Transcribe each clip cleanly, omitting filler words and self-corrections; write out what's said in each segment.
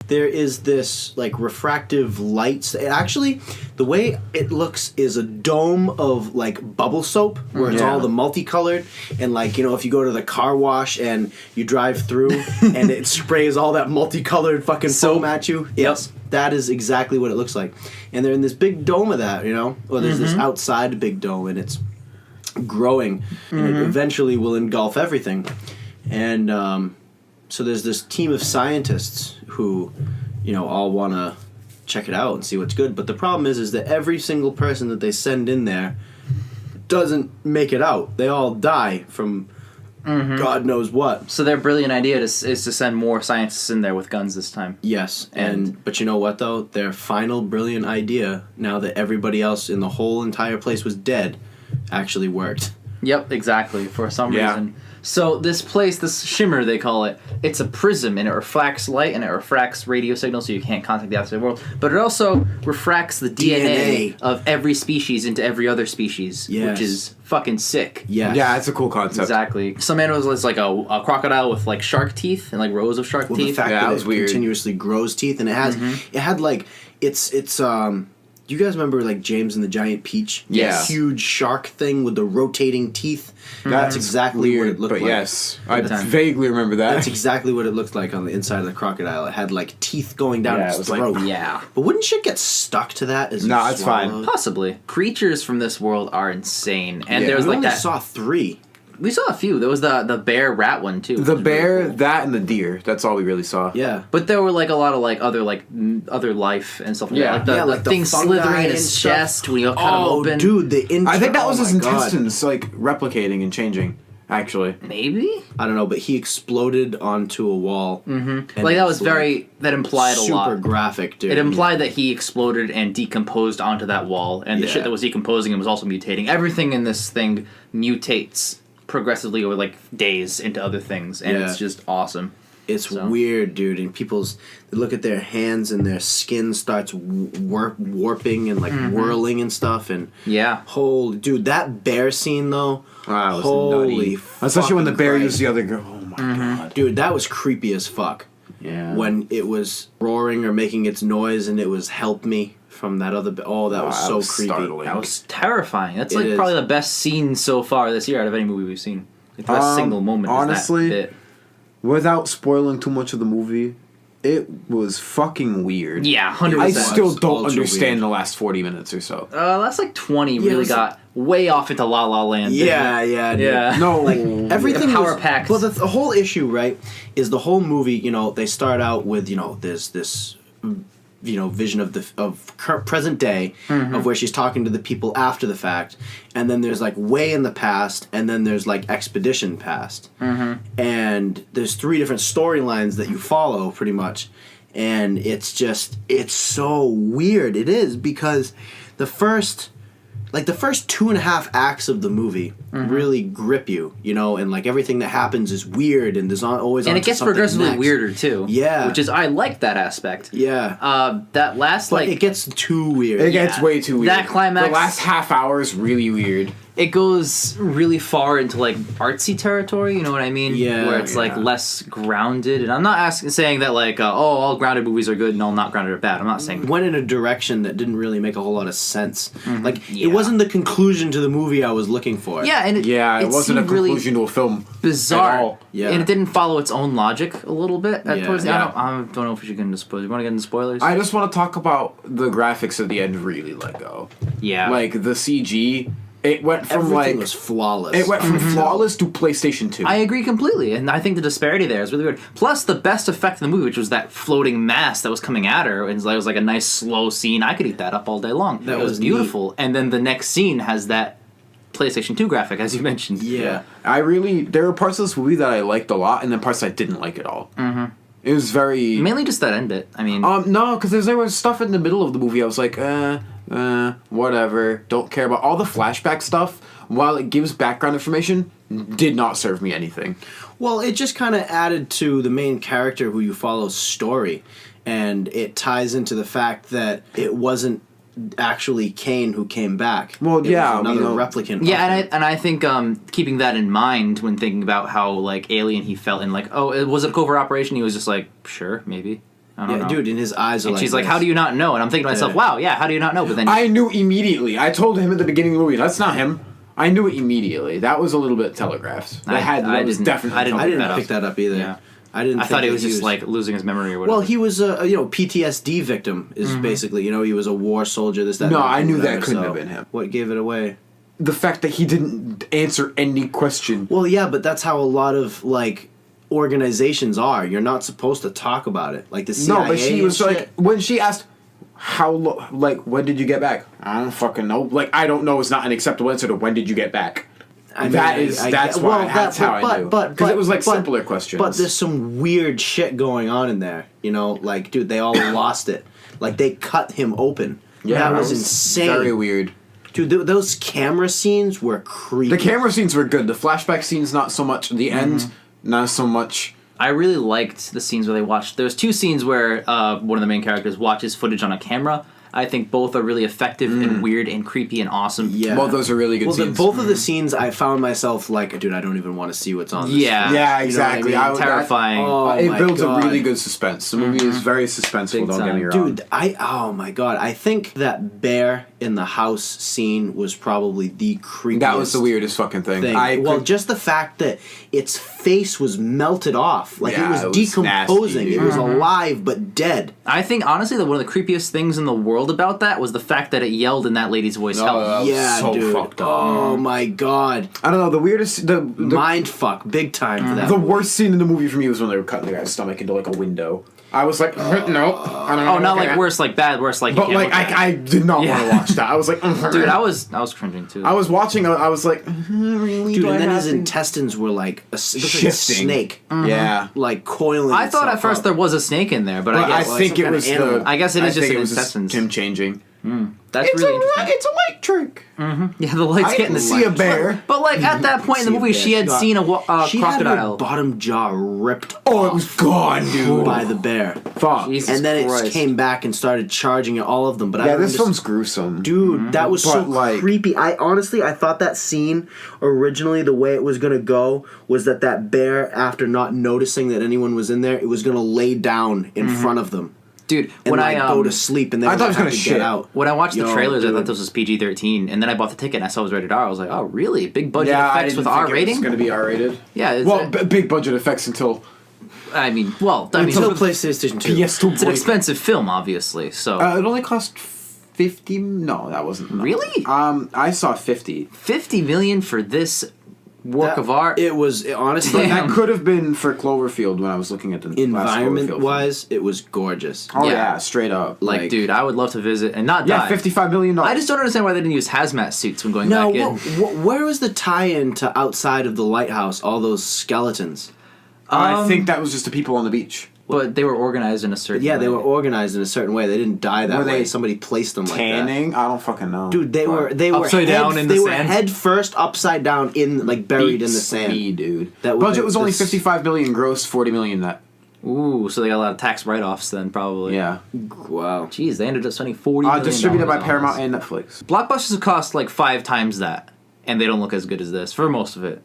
there is this like refractive lights. Actually, the way it looks is a dome of like bubble soap where it's all the multicolored, and like, you know, if you go to the car wash and you drive through and it sprays all that multicolored fucking foam at you. Yes, that is exactly what it looks like. And they're in this big dome of that, you know. Or there's this outside big dome, and it's growing, and it eventually will engulf everything. And so there's this team of scientists who, you know, all want to check it out and see what's good. But the problem is that every single person that they send in there doesn't make it out. They all die from God knows what. So their brilliant idea is to send more scientists in there with guns this time. Yes, but you know what, though? Their final brilliant idea, now that everybody else in the whole entire place was dead, actually worked. Yep, exactly, for some reason. So this place, this shimmer they call it, it's a prism, and it refracts light and it refracts radio signals, so you can't contact the outside world. But it also refracts the DNA of every species into every other species, which is fucking sick. Yes. Yeah, it's a cool concept. Exactly. Some animals, it's like a crocodile with like shark teeth and like rows of shark teeth. The fact that was it weird. continuously grows teeth, and it has, it had like, it's do you guys remember like James and the Giant Peach? Yes. Huge shark thing with the rotating teeth. That's exactly weird, what it looked but like. Yes, I vaguely remember that. That's exactly what it looked like on the inside of the crocodile. It had like teeth going down its throat. But wouldn't shit get stuck to that? No, it's fine. Possibly. Creatures from this world are insane, and there was we like only that. saw 3. We saw a few. There was the bear rat one too. The bear, that, and the deer. That's all we really saw. Yeah, but there were like a lot of like other life and stuff like that. Like like the thing slithering in his chest when you cut him open. Dude, I think that was his intestines like replicating and changing. Actually, maybe I don't know, but he exploded onto a wall. Like that was that implied a lot. Super graphic, dude. It implied that he exploded and decomposed onto that wall, and the shit that was decomposing him was also mutating. Everything in this thing mutates progressively over like days into other things, and it's just awesome. It's weird, dude. And they look at their hands and their skin starts warping and like whirling and stuff. And holy, dude, that bear scene though. Wow, holy, especially when the bear used the other girl. Oh my god, dude, that was creepy as fuck. Yeah, when it was roaring or making its noise and it was "Help Me" from that other. That was so creepy. Startling. That was terrifying. That's like probably the best scene so far this year out of any movie we've seen. The best single moment. Honestly, is that bit. Without spoiling too much of the movie, it was fucking weird. Yeah, 100%. I still don't understand the last 40 minutes or so. Last like 20 really got way off into La La Land. Yeah. No, like everything power packed. Well, the whole issue, right, is the whole movie. You know, they start out with there's this vision of present day of where she's talking to the people after the fact, and then there's like way in the past, and then there's like expedition past, and there's 3 different storylines that you follow pretty much, and it's so weird. It is because the first 2.5 acts of the movie really grip you, and like everything that happens is weird, and there's always and it gets progressively weirder too. Yeah, which is I like that aspect. Yeah, that last it gets too weird. It gets way too weird. That climax, the last half hour is really weird. It goes really far into like artsy territory, you know what I mean? Yeah, where it's like less grounded, and I'm not saying that like all grounded movies are good and all not grounded are bad. I'm not saying went in a direction that didn't really make a whole lot of sense. Like it wasn't the conclusion to the movie I was looking for. Yeah, and it wasn't a conclusion to a film. Bizarre. At all. Yeah, and it didn't follow its own logic a little bit towards the end. I don't know if we should get into spoilers. You want to get into spoilers? I just want to talk about the graphics at the end. Really let go. Yeah, like the CG. It went from everything was flawless. It went from flawless to PlayStation 2. I agree completely, and I think the disparity there is really weird. Plus, the best effect in the movie, which was that floating mass that was coming at her, and it was like a nice slow scene. I could eat that up all day long. That was beautiful. Neat. And then the next scene has that PlayStation 2 graphic, as you mentioned. Yeah. There were parts of this movie that I liked a lot, and then parts I didn't like at all. It was very... Mainly just that end bit. I mean... no, because there was stuff in the middle of the movie I was like, whatever, don't care about. All the flashback stuff, while it gives background information, did not serve me anything. Well, it just kind of added to the main character who you follow's story, and it ties into the fact that it wasn't actually Kane who came back. Well, it was another replicant. Yeah, and I think keeping that in mind when thinking about how like alien he felt in like, oh, was it a covert operation? He was just like, sure, maybe. I don't know. dude, and his eyes are And like she's like, this. how do you not know? And I'm thinking to myself, Yeah. wow, yeah, how do you not know? But then I knew immediately. I told him at the beginning of the movie, that's not him. I knew it immediately. That was a little bit telegraphed. That was definitely I didn't I didn't pick that pick that up either. Yeah. I thought he was just like losing his memory or whatever. Well, he was a PTSD victim. Is basically he was a war soldier. This that. No, and I knew that whatever, couldn't so have been him. What gave it away? The fact that he didn't answer any question. Well, yeah, but that's how a lot of like organizations are. You're not supposed to talk about it. Like the CIA. No, but she and was shit. like, when she asked, when did you get back? I don't fucking know. Like, I don't know is not an acceptable answer to when did you get back. That's how I knew. Because it was like simpler questions. But there's some weird shit going on in there. Like, dude, they all lost it. Like, they cut him open. Yeah, that was insane. Very weird. Dude, those camera scenes were creepy. The camera scenes were good. The flashback scenes, not so much. The end, not so much. I really liked the scenes where they watched. There's two scenes where one of the main characters watches footage on a camera. I think both are really effective and weird and creepy and awesome. Yeah. Well, those are really good scenes. Both of the scenes, I found myself like, dude, I don't even want to see what's on this. Yeah. Yeah, exactly. You know what I mean? Terrifying. It builds God. a really good suspense. The movie is very suspenseful, Big don't get me time. wrong. Dude, oh my god, I think that bear in the house scene was probably the creepiest. That was the weirdest fucking thing. Just the fact that its face was melted off, like Yeah, it was it was decomposing. nasty, It was alive but dead. I think honestly that one of the creepiest things in the world about that was the fact that it yelled in that lady's voice. Oh, Help. that was Yeah, so dude. fucked up. Oh my god, I don't know, the weirdest... The mind fuck, big time for that. The movie. worst scene in the movie for me was when they were cutting the guy's stomach into like a window. I was like, no, I don't know. Oh, not like worse, like bad, worse, like. But you can't like, look at. I did not want to watch that. I was like, Dude, I was cringing too. I was watching. I was like, really? Dude, Do and I then have his to- intestines were like a Shifting. snake, Yeah. like coiling. I thought at itself first up. there was a snake in there, but I But I guess think some it kind was of animal. the. I guess it is just think an it was intestines. him changing. that's really interesting. It's a light trick. Yeah, the lights I getting didn't the see a bear. But like at that point in the See a movie, bear. she had seen a She had her crocodile. bottom jaw ripped Oh, it was gone, dude. by the bear. Fuck. Jesus And then Christ. it came back and started charging at all of them. But I Yeah, don't this understand- film's gruesome. Dude, that was so But, like- creepy. I thought that scene originally, the way it was gonna go, was that bear, after not noticing that anyone was in there, it was gonna lay down in front of them Dude, and when like I go to sleep, and then I thought it was have gonna to shit. get out. when I watched the Yo, trailers, I dude. thought this was PG-13, and then I bought the ticket and I saw it was rated R. I was like, oh really? Big budget Yeah, I effects didn't with think R rating? It's going to be R-rated. Yeah, it's Well, big budget effects until Until PlayStation 2. PS2. it's an expensive film, obviously. So It only cost 50. No, that wasn't enough. Really? I saw 50. 50 million for this work of art. It was honestly Damn. That could have been for Cloverfield when I was looking at the last Cloverfield environment film. wise, it was gorgeous. Oh Yeah. yeah, straight up. like, dude, I would love to visit and not Yeah, die. $55 million. I just don't understand why they didn't use hazmat suits when going Now, back in. where was the tie-in to outside of the lighthouse? All those skeletons. I think that was just the people on the beach. But they were organized in a certain Yeah, way. they were organized in a certain way. They didn't die that Were way. they Somebody placed them like that. Tanning? I don't fucking know. Dude, they were Upside down in the they were sand? head first upside down in like buried in the Beats sand. me, dude. That Budget was only this- 55 million gross, 40 million net. Ooh, so they got a lot of tax write-offs then, probably. Yeah. Wow. Jeez, they ended up spending $40 million. Distributed by on Paramount this. and Netflix. Blockbusters have cost like 5 times that, and they don't look as good as this for most of it.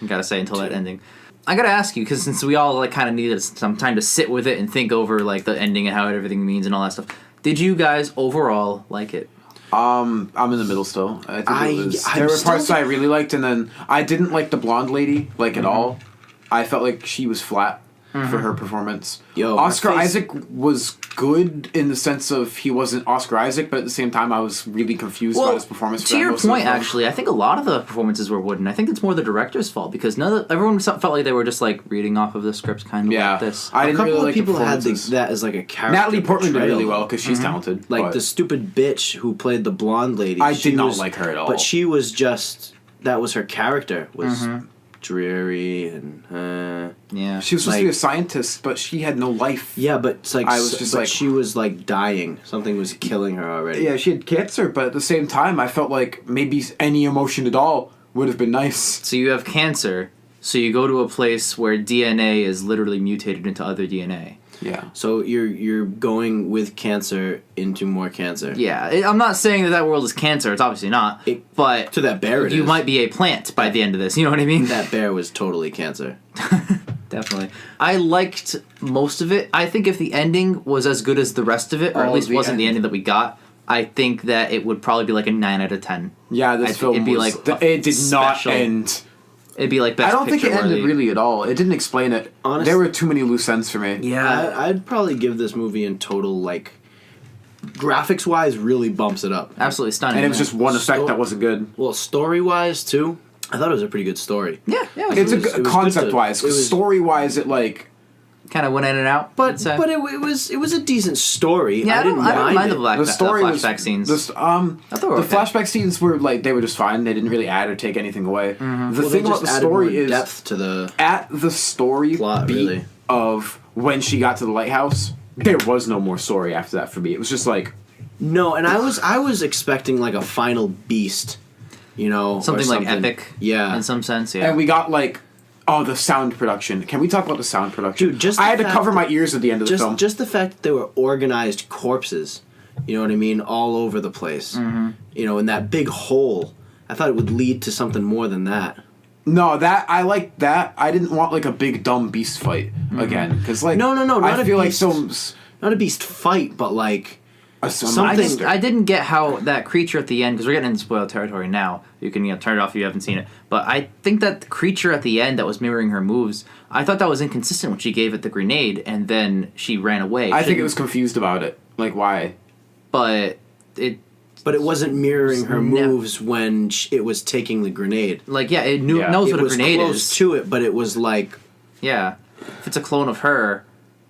I gotta say, until that ending. I gotta ask you, because since we all like kind of needed some time to sit with it and think over like the ending and how everything means and all that stuff, did you guys overall like it? I'm in the middle still. I think I'm there were still- parts that I really liked, and then I didn't like the blonde lady at all. I felt like she was flat for her performance. Yo, her Oscar face- Isaac was good in the sense of he wasn't Oscar Isaac, but at the same time I was really confused about his performance. To your point, actually, I think a lot of the performances were wooden. I think it's more the director's fault because everyone felt like they were just like reading off of the script, kind of Yeah, like this. I A didn't couple really of like people the had performances. that as like a character. Natalie Portman did portrayal, really well though. because she's talented. Like but the stupid bitch who played the blonde lady. I she did not was- like her at all. But she was just that was her character was dreary and Yeah. she was supposed to be a scientist, but she had no life. yeah, but it's like I was just but like- she was like dying. Something was killing her already. Yeah, she had cancer, but at the same time, I felt like maybe any emotion at all would have been nice. So you have cancer, so you go to a place where DNA is literally mutated into other DNA. Yeah. So you're going with cancer into more cancer. Yeah, I'm not saying that world is cancer. It's obviously not. But To that bear, it you is. might be a plant by the end of this. You know what I mean? That bear was totally cancer. Definitely. I liked most of it. I think if the ending was as good as the rest of it, or at least wasn't the ending that we got, I think that it would probably be like a 9 out of 10. Yeah, this film it'd be like it did not end. It'd be like best I don't think it ended worthy. really at all. It didn't explain it. Honestly, there were too many loose ends for me. Yeah, I'd probably give this movie in total, like, graphics wise, really bumps it up. Absolutely stunning. And it was just one effect that wasn't good. Well, story wise too, I thought it was a pretty good story. Yeah, it's a concept wise. Story wise, it like kind of went in and out. But it was a decent story. Yeah, I didn't mind the flashback scenes. The flashback scenes were like they were just fine. They didn't really add or take anything away. Mm-hmm. The thing about the story is depth to the at the story plot, beat really. Of when she got to the lighthouse. There was no more story after that for me. It was just like no, and I was expecting like a final beast. You know, something like epic, yeah, in some sense, yeah. And we got like, the sound production. Can we talk about the sound production? Dude, I had to cover my ears at the end of the film. Just the fact that there were organized corpses, you know what I mean, all over the place. Mm-hmm. You know, in that big hole. I thought it would lead to something more than that. No, I like that. I didn't want like a big dumb beast fight again, because like no, not I a feel beast, like films, not a beast fight, but like. Something. I didn't get how that creature at the end, because we're getting into spoiled territory now. You can turn it off if you haven't seen it. But I think that the creature at the end that was mirroring her moves, I thought that was inconsistent when she gave it the grenade and then she ran away. I think it was confused about it. Like, why? But it wasn't mirroring her moves when it was taking the grenade. Like, yeah, it knows what a grenade is. It was close to it, but it was like... Yeah. If it's a clone of her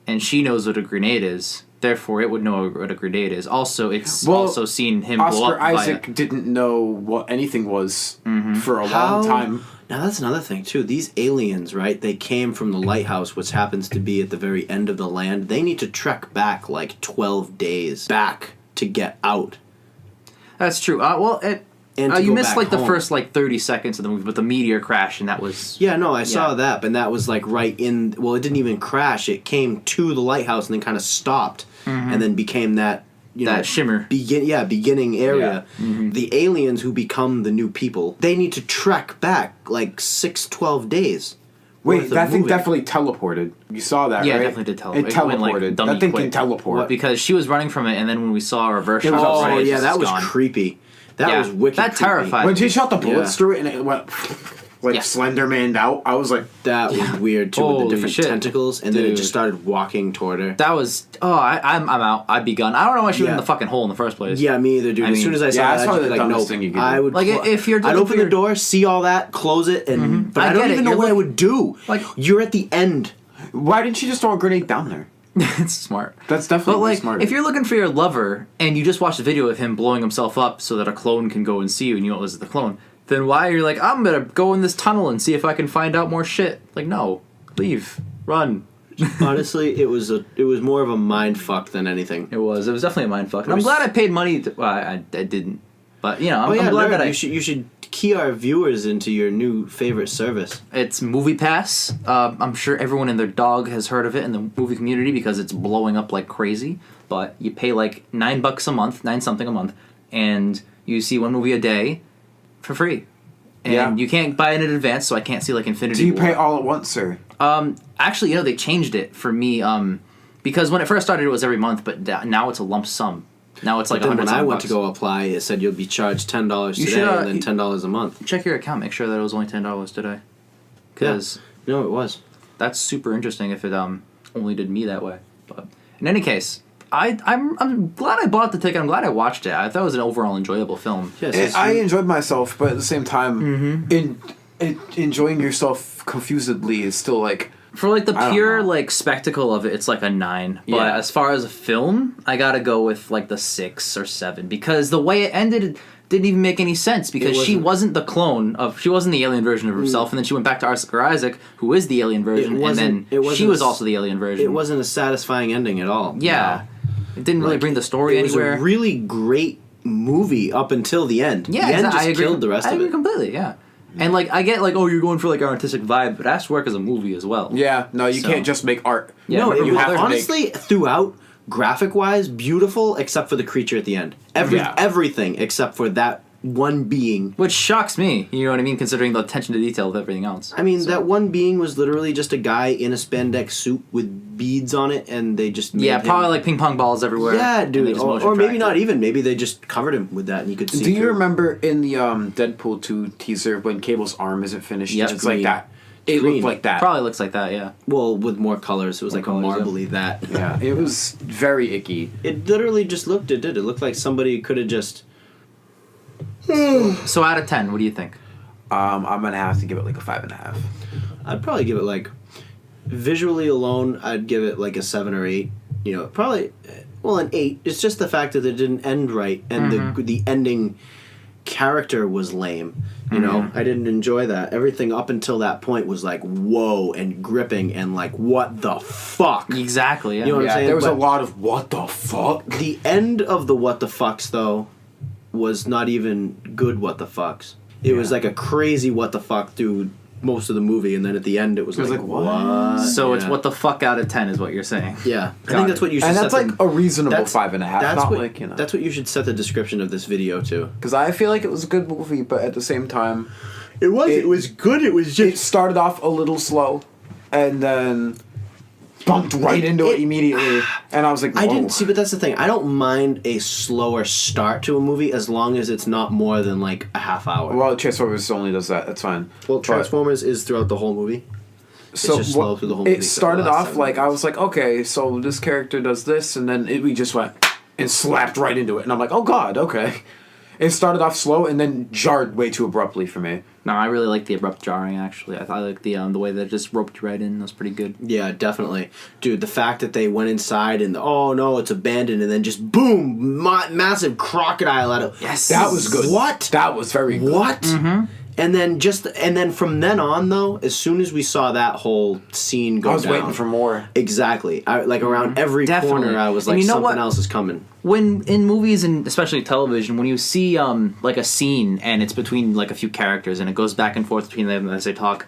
and she knows what a grenade is... Therefore, it would know what a grenade is. Also, it's also seen him blow up. Oscar Isaac didn't know what anything was for a long time. Now, that's another thing, too. These aliens, right, they came from the lighthouse, which happens to be at the very end of the land. They need to trek back, like, 12 days back to get out. That's true. You missed, like, the first, like, 30 seconds of the movie, but the meteor crash, and that was... Yeah, no, I saw that, but that was, like, right in... Well, it didn't even crash. It came to the lighthouse and then kind of stopped. And then became that, that shimmer. Beginning area. Yeah. Mm-hmm. The aliens who become the new people, they need to trek back like 12 days. Wait, that thing definitely teleported. You saw that, right? Yeah, it definitely did teleport. It teleported. That thing can teleport. What? Because she was running from it, and then when we saw a reverse shot, that was creepy. That was wicked. That terrified. When she shot the bullets through it and it went Slender Man'd out, I was like, that was weird too, with the different tentacles, and then it just started walking toward her. That was I'm out. I'd be gone. I don't know why she went in the fucking hole in the first place. Yeah, me either, dude. As soon as I saw that, I'd be like, no. Thing you could I would if you're I'd open the door, see all that, close it, and but I don't even know what I would do. Like, you're at the end. Why didn't she just throw a grenade down there? It's smart. That's definitely smart. If you're looking for your lover and you just watched a video of him blowing himself up so that a clone can go and see you and you know it was the clone, then why are you like, I'm gonna go in this tunnel and see if I can find out more shit? Like, no, leave, run. Honestly, it was more of a mind fuck than anything. It was definitely a mind fuck. I'm glad I paid money. I didn't, but you know, I'm glad that you should key our viewers into your new favorite service. It's Movie Pass. I'm sure everyone and their dog has heard of it in the movie community because it's blowing up like crazy. But you pay like $9 a month, $9 a month, and you see one movie a day for free. And you can't buy it in advance, so I can't see like Infinity War. Do you pay all at once, sir? Actually, they changed it for me because when it first started, it was every month, but now it's a lump sum. Now it's like $100. When I went to go apply, it said you'll be charged $10 today and then $10 a month. Check your account, make sure that it was only $10 today. Because no, it was. That's super interesting if it only did me that way. But in any case, I'm glad I bought the ticket. I'm glad I watched it. I thought it was an overall enjoyable film. Yes, I enjoyed myself, but at the same time, enjoying yourself confusedly is still like... For like the pure like spectacle of it, it's like a 9. But as far as a film, I gotta go with like the 6 or 7 because the way it ended didn't even make any sense because she wasn't the clone of she wasn't the alien version of herself, and then she went back to Oscar Isaac, who is the alien version, and then she was also the alien version. It wasn't a satisfying ending at all. Yeah, it didn't really bring the story anywhere. It was a really great movie up until the end. Yeah, the end just I agree. killed the rest of it. I agree completely. Yeah. And, like, I get, like, you're going for, like, an artistic vibe, but it has to work as a movie as well. Yeah, no, you can't just make art. Yeah, no, you have honestly, throughout, graphic-wise, beautiful, except for the creature at the end. Everything except for that one being. Which shocks me, you know what I mean, considering the attention to detail of everything else. I mean, that one being was literally just a guy in a spandex suit with beads on it, and they just made him... probably like ping pong balls everywhere. Yeah, dude. Or maybe not even. Maybe they just covered him with that, and you could see. Do you remember in the Deadpool 2 teaser when Cable's arm isn't finished? Yep. It's like that. It looked like that. Probably looks like that, yeah. Well, with more colors. It was like a marbly that. Yeah, it was very icky. It literally just looked... It did. It looked like somebody could have just... So out of 10, what do you think? I'm gonna have to give it like a 5.5. I'd probably give it like... Visually alone, I'd give it like a 7 or 8. You know, probably... Well, an 8. It's just the fact that it didn't end right, and the ending character was lame. You know, I didn't enjoy that. Everything up until that point was like, whoa, and gripping, and like, what the fuck? Exactly, yeah. You know what I'm saying? There was a lot of what the fuck? The end of the what the fucks, though, was not even good what the fucks. It was like a crazy what the fuck through most of the movie, and then at the end it was like what? So it's what the fuck out of 10 is what you're saying. Yeah. I think that's what you should set. And that's set like a reasonable 5.5. That's not what, like, you know. That's what you should set the description of this video to. Because I feel like it was a good movie, but at the same time... It was good, it was just... It started off a little slow, and then... bumped right into it immediately, and I was like, whoa. I didn't see, but that's the thing. I don't mind a slower start to a movie as long as it's not more than like a half hour. Well, Transformers only does that. That's fine. Well, Transformers is throughout the whole movie. It's just slow through the whole movie. It started off like I was like, okay, so this character does this, and then we just went and slapped right into it, and I'm like, oh god, okay. It started off slow and then jarred way too abruptly for me. No, I really like the abrupt jarring, actually. I like the way that it just roped you right in. That was pretty good. Yeah, definitely. Dude, the fact that they went inside and, oh no, it's abandoned, and then just boom, massive crocodile out of... Yes. That was good. What? That was very good. What? Mm-hmm. And then from then on, though, as soon as we saw that whole scene go down... I was waiting for more. Exactly. Around every corner, I was like, something else is coming. When in movies and especially television, when you see like a scene and it's between like a few characters and it goes back and forth between them as they talk,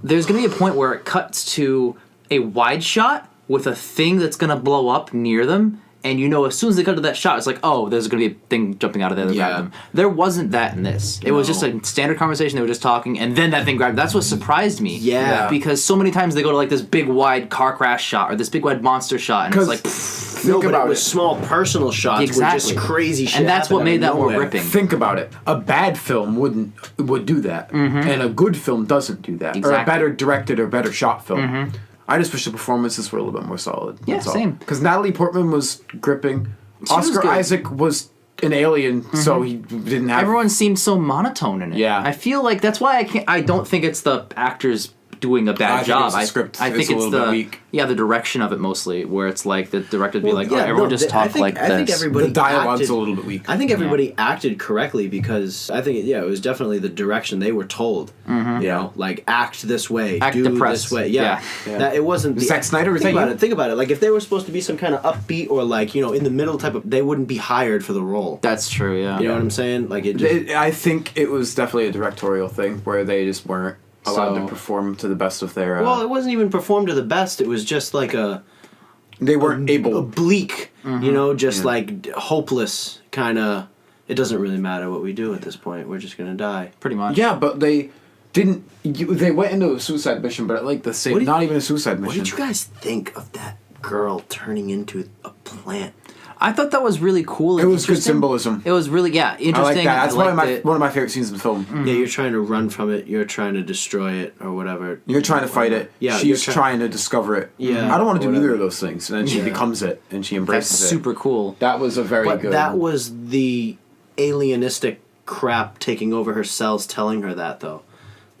there's going to be a point where it cuts to a wide shot with a thing that's going to blow up near them. And you know, as soon as they cut to that shot, it's like, oh, there's going to be a thing jumping out of there that grabbed them. There wasn't that in this. It was just a standard conversation. They were just talking, and then that thing grabbed. That's what surprised me. Yeah. Because so many times they go to like this big wide car crash shot or this big wide monster shot, and it's like, but it was small personal shots with just crazy shit. And that's what made that more gripping. Think about it. A bad film would do that, and a good film doesn't do that. Or a better directed or better shot film. I just wish the performances were a little bit more solid. Yeah, same. Because Natalie Portman was gripping. Oscar Isaac was an alien, so he didn't have... Everyone seemed so monotone in it. Yeah. I feel like that's why I don't think it's the actors doing a bad job. I think it's the weak. The direction of it mostly, where it's like the director would be like, everyone just talk like this. I think everybody the dialogue's a little bit weak. I think everybody acted correctly because I think it was definitely the direction they were told. You know, like act this way, do this way. Yeah. That it wasn't the Zack Snyder. Think about it. Like if they were supposed to be some kind of upbeat or like in the middle type of, they wouldn't be hired for the role. That's true. Yeah. You know what I'm saying? Like it. Just, I think it was definitely a directorial thing where they just weren't allowed to perform to the best of their... well, it wasn't even performed to the best. It was just like they weren't able... Oblique, like hopeless kind of... It doesn't really matter what we do at this point. We're just going to die. Pretty much. Yeah, but they didn't... They went into a suicide mission, but like the same... Not even a suicide mission. What did you guys think of that girl turning into a plant? I thought that was really cool. It was good symbolism. It was really, interesting. I like that. That's one of my favorite scenes in the film. Yeah, you're trying to run from it. You're trying to destroy it or whatever. You're trying to fight it. Yeah, she's trying to discover it. Yeah, I don't want to do either of those things. And then she becomes it and she embraces it. That's super cool. That was a very good... That was the alienistic crap taking over her cells telling her that, though.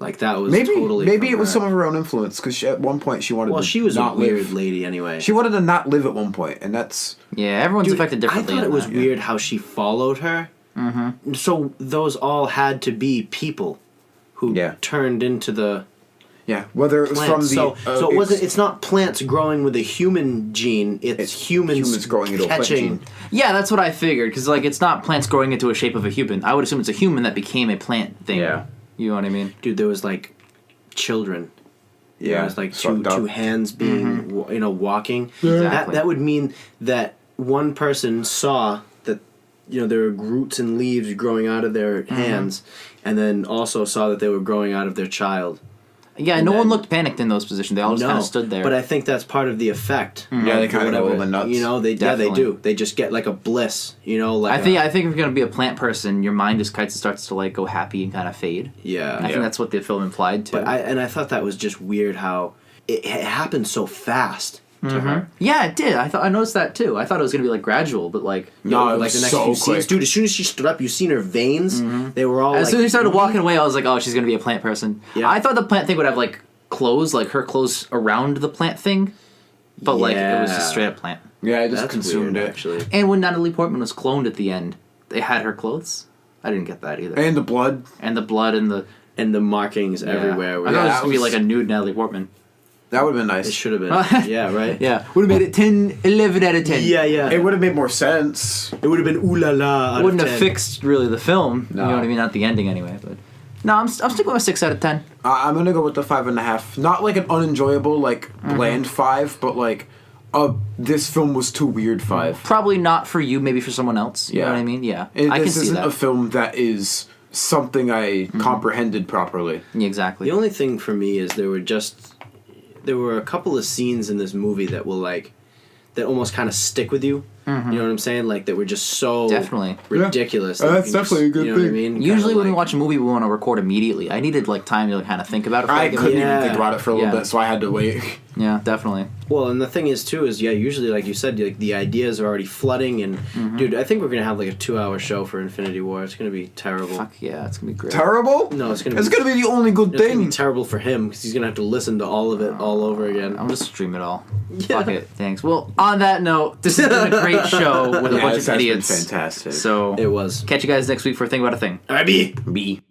Like, that was totally... Maybe it was some of her own influence, because at one point she wanted to not live. Well, she was a weird lady anyway. She wanted to not live at one point, and that's... Yeah, everyone's affected differently. I thought it was weird how she followed her. Mm-hmm. So those all had to be people who turned into the... Yeah, whether it was from the... So it wasn't. It's not plants growing with a human gene. It's humans growing into a plant gene. Yeah, that's what I figured, because like it's not plants growing into a shape of a human. I would assume it's a human that became a plant thing. Yeah. You know what I mean? Dude, there was like children. Yeah. There was like two hands being, walking. Exactly. That would mean that one person saw that there were roots and leaves growing out of their hands, and then also saw that they were growing out of their child. Yeah, and no one looked panicked in those positions. They all just kind of stood there. But I think that's part of the effect. Yeah, they kind of go a little nuts. They do. They just get like a bliss. Like I think if you're gonna be a plant person, your mind just kind of starts to like go happy and kind of fade. Yeah, I think that's what the film implied too. But I thought that was just weird how it happened so fast. To her. Yeah, it did. I noticed that too. I thought it was gonna be like gradual, but like no, like the next so few quick. scenes, dude. As soon as she stood up, you seen her veins. They were all. As soon as she started walking away, I was like, oh, she's gonna be a plant person. Yeah. I thought the plant thing would have like clothes, like her clothes around the plant thing, but like it was just straight up plant. Yeah, I just That's consumed weird, it actually. And when Natalie Portman was cloned at the end, they had her clothes. I didn't get that either. And the blood and the markings everywhere. I thought it was gonna be like a nude Natalie Portman. That would have been nice. It should have been. Yeah, right? Yeah. Would have made it 10, 11 out of 10. Yeah. It would have made more sense. It would have been ooh la la. Wouldn't have fixed really the film. No. You know what I mean? Not the ending anyway. But no, I'm sticking with a 6 out of 10. I'm gonna go with the 5.5. Not like an unenjoyable, like bland 5, but like this film was too weird 5. Probably not for you. Maybe for someone else. You know what I mean? Yeah. I can see that. This isn't a film that is something I comprehended properly. Yeah, exactly. The only thing for me is there were a couple of scenes in this movie that will that almost kind of stick with you. You know what I'm saying? Like that were just so ridiculous. Yeah. That's definitely a good thing. What I mean? Usually when we watch a movie, we want to record immediately. I needed time to kind of think about it. I couldn't even think about it for a little bit, so I had to wait. Yeah, definitely. Well, and the thing is too is usually like you said, the ideas are already flooding, and dude, I think we're gonna have like a 2-hour show for Infinity War. It's gonna be terrible. Fuck yeah, it's gonna be great. Terrible? No, it's gonna be the only good It's gonna thing. be terrible for him because he's gonna have to listen to all of it all over again. I'm just stream it all. Fuck it. Thanks. Well, on that note, this has been a great show with a bunch of idiots. Fantastic. So it was. Catch you guys next week for a thing about a thing. I be. B.